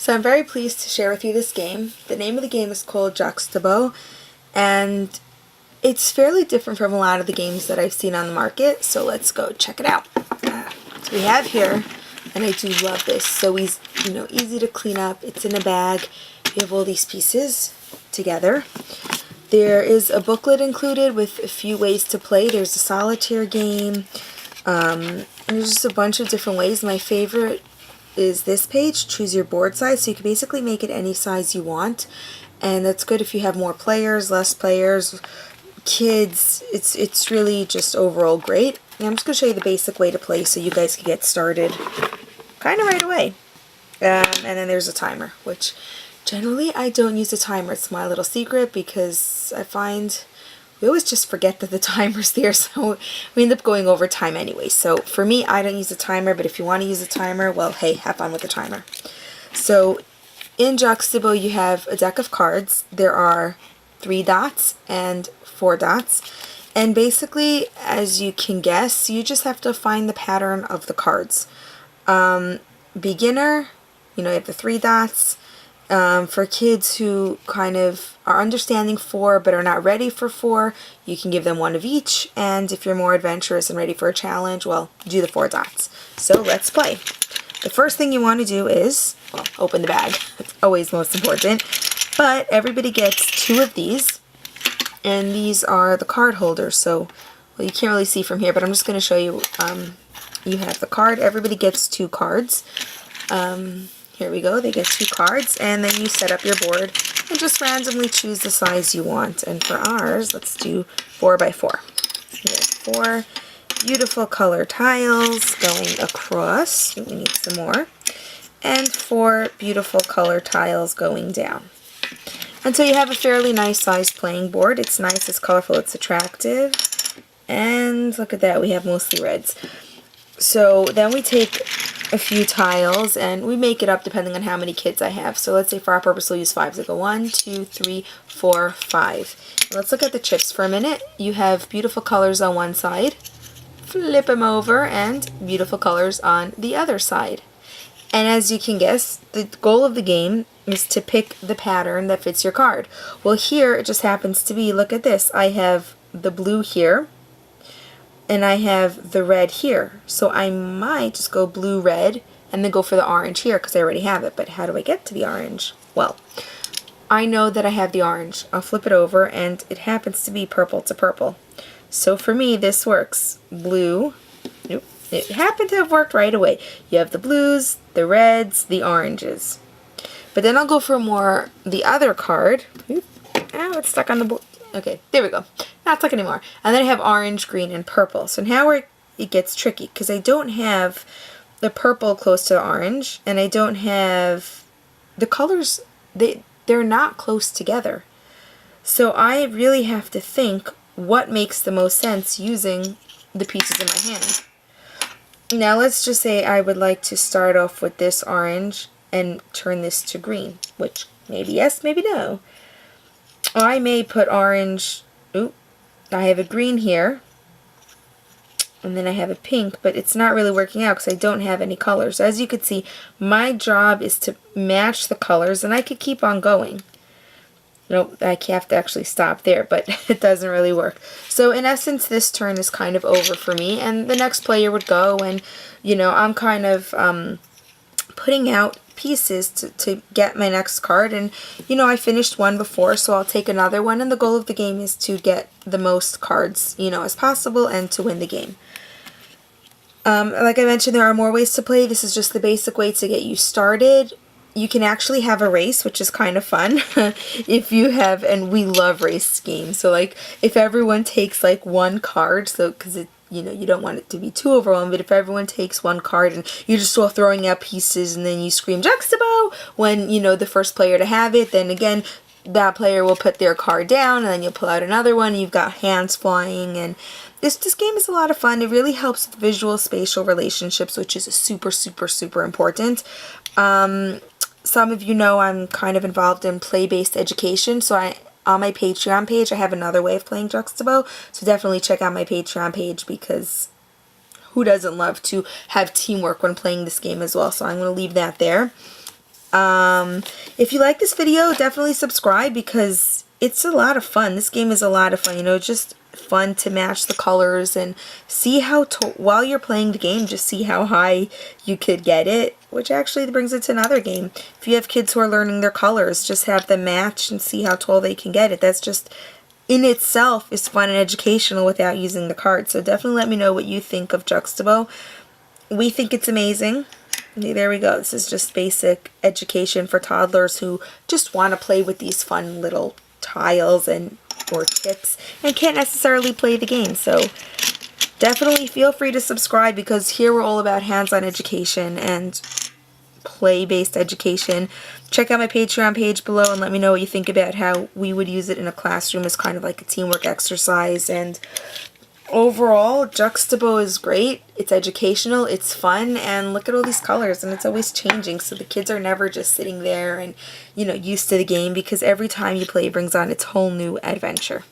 So I'm very pleased to share with you this game. The name of the game is called Juxtabo, and it's fairly different from a lot of the games that I've seen on the market, so let's go check it out. So we have here, and I do love this, so easy to clean up. It's in a bag. You have all these pieces together. There is a booklet included with a few ways to play. There's a solitaire game, and there's just a bunch of different ways. My favorite is this page, choose your board size, so you can basically make it any size you want, and that's good if you have more players, less players, kids. It's really just overall great. And I'm just going to show you the basic way to play so you guys can get started kind of right away. And then there's a timer, which generally I don't use a timer. It's my little secret because I find we always just forget that the timer's there, so we end up going over time anyway. So for me, I don't use a timer, but if you want to use a timer, well, hey, have fun with the timer. So in Juxtabo, you have a deck of cards. There are 3 dots and 4 dots. And basically, as you can guess, you just have to find the pattern of the cards. Beginner, you have the 3 dots. For kids who kind of are understanding 4 but are not ready for 4, you can give them 1 of each. And if you're more adventurous and ready for a challenge, well, do the 4 dots. So let's play. The first thing you want to do is, well, open the bag. It's always most important. But everybody gets 2 of these. And these are the card holders. So, well, you can't really see from here, but I'm just going to show you. You have the card. Everybody gets 2 cards. Here we go, they get 2 cards, and then you set up your board and just randomly choose the size you want. And for ours, let's do 4 by 4. We have 4 beautiful color tiles going across. We need some more. And 4 beautiful color tiles going down. And so you have a fairly nice sized playing board. It's nice, it's colorful, it's attractive. And look at that, we have mostly reds. So then we take a few tiles and we make it up depending on how many kids I have. So let's say for our purpose we'll use 5. So go 1, 2, 3, 4, 5. Let's look at the chips for a minute. You have beautiful colors on one side, flip them over, and beautiful colors on the other side. And as you can guess, the goal of the game is to pick the pattern that fits your card. Well, here it just happens to be, look at this, I have the blue here and I have the red here. So I might just go blue, red, and then go for the orange here because I already have it. But how do I get to the orange? Well, I know that I have the orange. I'll flip it over and it happens to be purple to purple. So for me, this works. Blue. Nope. It happened to have worked right away. You have the blues, the reds, the oranges. But then I'll go for more the other card. Oop. Ow, it's stuck on the board. Okay, there we go. Not stuck anymore. And then I have orange, green, and purple. So now it gets tricky because I don't have the purple close to the orange, and I don't have the colors. They're not close together. So I really have to think what makes the most sense using the pieces in my hand. Now let's just say I would like to start off with this orange and turn this to green, which maybe yes, maybe no. I may put orange, oop, I have a green here, and then I have a pink, but it's not really working out because I don't have any colors. As you can see, my job is to match the colors, and I could keep on going. Nope, I have to actually stop there, but it doesn't really work. So in essence, this turn is kind of over for me, and the next player would go, and I'm kind of putting out pieces to get my next card, and I finished one before, so I'll take another one, and the goal of the game is to get the most cards as possible and to win the game. Like I mentioned, there are more ways to play. This is just the basic way to get you started. You can actually have a race, which is kind of fun. If you have, and we love race games, so like if everyone takes like 1 card, so because you don't want it to be too overwhelming, but if everyone takes 1 card and you're just all throwing out pieces and then you scream Juxtabo when the first player to have it, then again that player will put their card down and then you'll pull out another one. You've got hands flying, and this game is a lot of fun. It really helps with visual spatial relationships, which is super, super, super important. Some of you know I'm kind of involved in play-based education, so on my Patreon page, I have another way of playing Juxtabo, so definitely check out my Patreon page because who doesn't love to have teamwork when playing this game as well, so I'm going to leave that there. If you like this video, definitely subscribe because it's a lot of fun. This game is a lot of fun. You know, just fun to match the colors and see how, while you're playing the game, just see how high you could get it, which actually brings it to another game. If you have kids who are learning their colors, just have them match and see how tall they can get it. That's just, in itself, is fun and educational without using the cards. So definitely let me know what you think of Juxtabo. We think it's amazing. There we go. This is just basic education for toddlers who just want to play with these fun little tiles and or chips and can't necessarily play the game. So definitely feel free to subscribe because here we're all about hands-on education and play-based education. Check out my Patreon page below and let me know what you think about how we would use it in a classroom as kind of like a teamwork exercise. And overall, Juxtabo is great. It's educational, it's fun, and look at all these colors, and it's always changing, so the kids are never just sitting there and, you know, used to the game, because every time you play it brings on its whole new adventure.